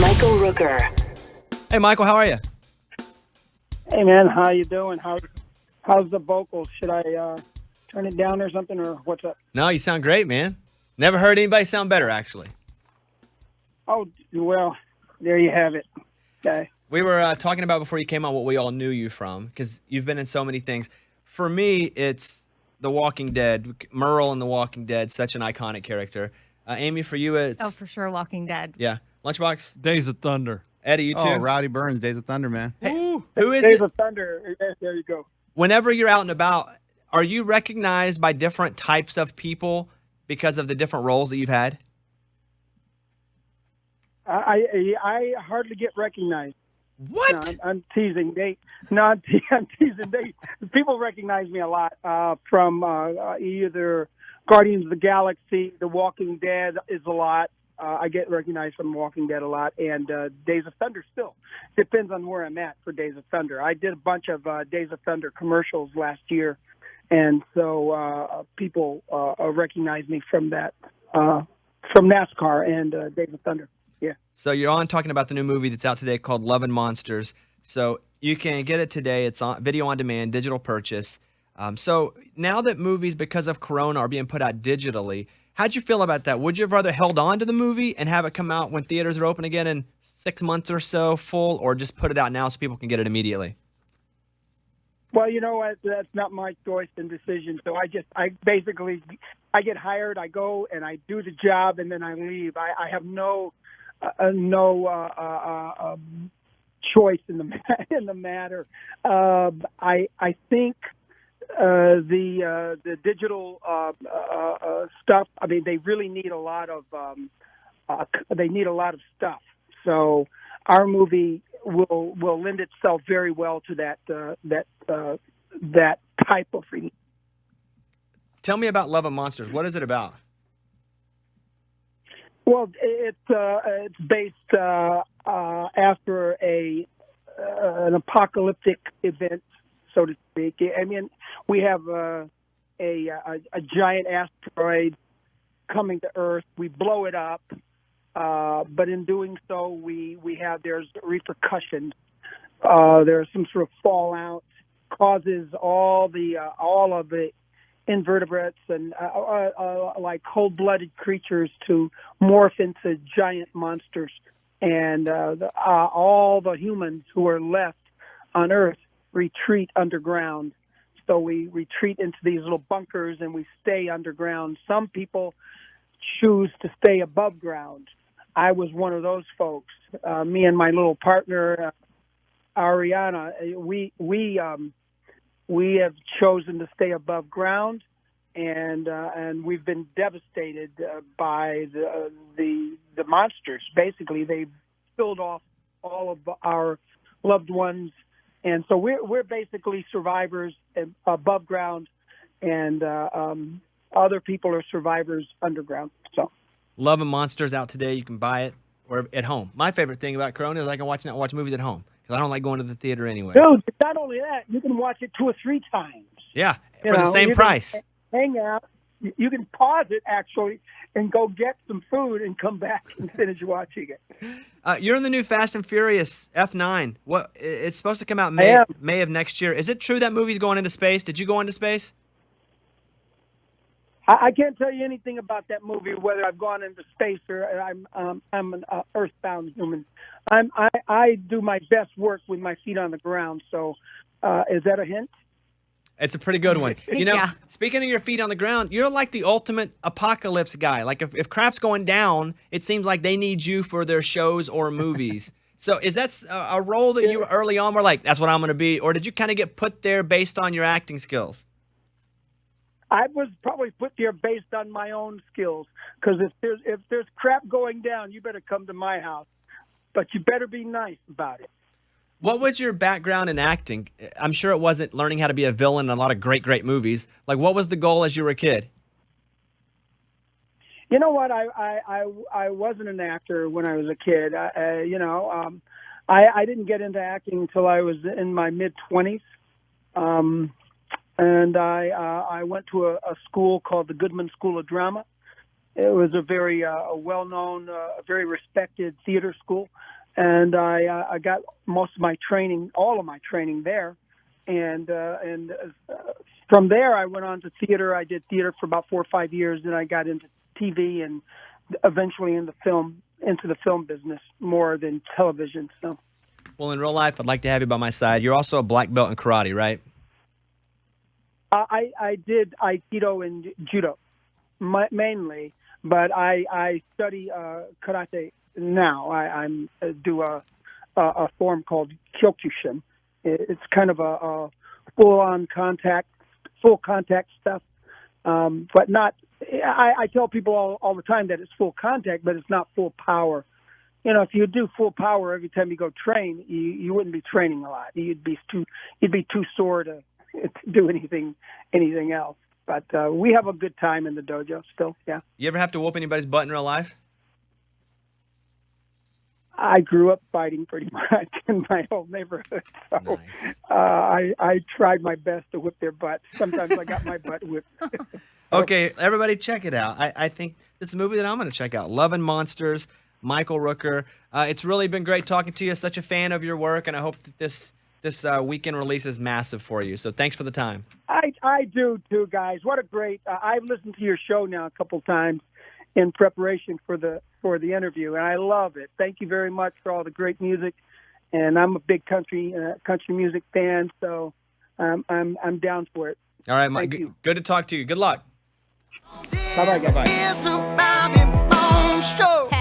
Michael Rooker. Hey, Michael, how are you? Hey man, how you doing? How's the vocals? Should I turn it down or something, or what's up? No, you sound great, man. Never heard anybody sound better, actually. Oh well, there you have it. Okay. We were talking about before you came on what we all knew you from, because you've been in so many things. For me, it's The Walking Dead. Merle in The Walking Dead, such an iconic character. Amy, for you, it's... Oh, for sure, Walking Dead. Yeah. Lunchbox? Days of Thunder. Eddie, you too? Oh, Rowdy Burns, Days of Thunder, man. Hey, who is Days it? of Thunder. There you go. Whenever you're out and about, are you recognized by different types of people because of the different roles that you've had? I hardly get recognized. What? No, I'm teasing. I'm teasing. People recognize me a lot from either Guardians of the Galaxy, The Walking Dead is a lot. I get recognized from Walking Dead a lot, and Days of Thunder still. Depends on where I'm at for Days of Thunder. I did a bunch of Days of Thunder commercials last year, and so people recognize me from that, from NASCAR and Days of Thunder. Yeah. So you're on talking about the new movie that's out today called Love and Monsters. So you can get it today. It's on video on demand, digital purchase. So now that movies, because of Corona, are being put out digitally, how'd you feel about that? Would you have rather held on to the movie and have it come out when theaters are open again in 6 months or so full, or just put it out now so people can get it immediately? Well, you know what? That's not my choice and decision. So I get hired, I go and I do the job, and then I leave. I have no choice in the matter. I think the digital stuff. I mean, they really need a lot of stuff. So our movie will lend itself very well to that type of thing. An about Love and Monsters. What is it about? Well, it's based after an apocalyptic event, so to speak. I mean, we have a giant asteroid coming to Earth. We blow it up, but in doing so, there's repercussions. There's some sort of fallout, causes all of the invertebrates and like cold-blooded creatures to morph into giant monsters, and all the humans who are left on Earth retreat underground. So we retreat into these little bunkers and we stay underground. Some people choose to stay above ground. I was one of those folks. Me and my little partner, Ariana, we have chosen to stay above ground, and we've been devastated by the monsters. Basically, they killed off all of our loved ones, and so we're basically survivors above ground, and other people are survivors underground. So, Love and Monsters out today. You can buy it or at home. My favorite thing about Corona is I can watch movies at home because I don't like going to the theater anyway. dude, not only that, you can watch it 2 or 3 times. Yeah, for the same price. Hang out. You can pause it, actually, and go get some food and come back and finish watching it. You're in the new Fast and Furious F9. It's supposed to come out May of next year. Is it true that movie's going into space? Did you go into space? I can't tell you anything about that movie, whether I've gone into space or I'm an earthbound human. I do my best work with my feet on the ground. So, is that a hint? It's a pretty good one. You know, Yeah. Speaking of your feet on the ground, you're like the ultimate apocalypse guy. Like if crap's going down, it seems like they need you for their shows or movies. So is that a role that you early on were like, that's what I'm going to be? Or did you kind of get put there based on your acting skills? I was probably put there based on my own skills, because if there's crap going down, you better come to my house, but you better be nice about it. What was your background in acting? I'm sure it wasn't learning how to be a villain in a lot of great movies. Like, what was the goal as you were a kid? You know what? I wasn't an actor when I was a kid. I didn't get into acting until I was in my mid-20s. And I went to a school called the Goodman School of Drama. It was a very well-known, very respected theater school. and I got most of my training, all of my training there, and from there I went on to theater. I did theater for about 4 or 5 years, and I got into TV and eventually into the film business more than television. So, Well, in real life, I'd like to have you by my side. You're also a black belt in karate, right? I did Aikido and Judo mainly, but I study karate now. I do a form called Kyokushin. It's kind of a full contact stuff, but not. I tell people all the time that it's full contact, but it's not full power. You know, if you do full power every time you go train, you wouldn't be training a lot. You'd be too sore to do anything else. But we have a good time in the dojo still. Yeah. You ever have to whoop anybody's butt in real life? I grew up fighting pretty much in my whole neighborhood. So Nice. I tried my best to whip their butt. Sometimes I got my butt whipped. Okay, everybody check it out. I think this is a movie that I'm going to check out. Loving Monsters, Michael Rooker. It's really been great talking to you. Such a fan of your work, and I hope that this weekend release is massive for you. So thanks for the time. I do too, guys. What a great! I've listened to your show now a couple times in preparation for the interview, and I love it. Thank you very much for all the great music, and I'm a big country music fan, so I'm down for it. All right, Thank you. good to talk to you. Good luck. Bye bye, guys. Bye-bye. It's a Bobby Bones show.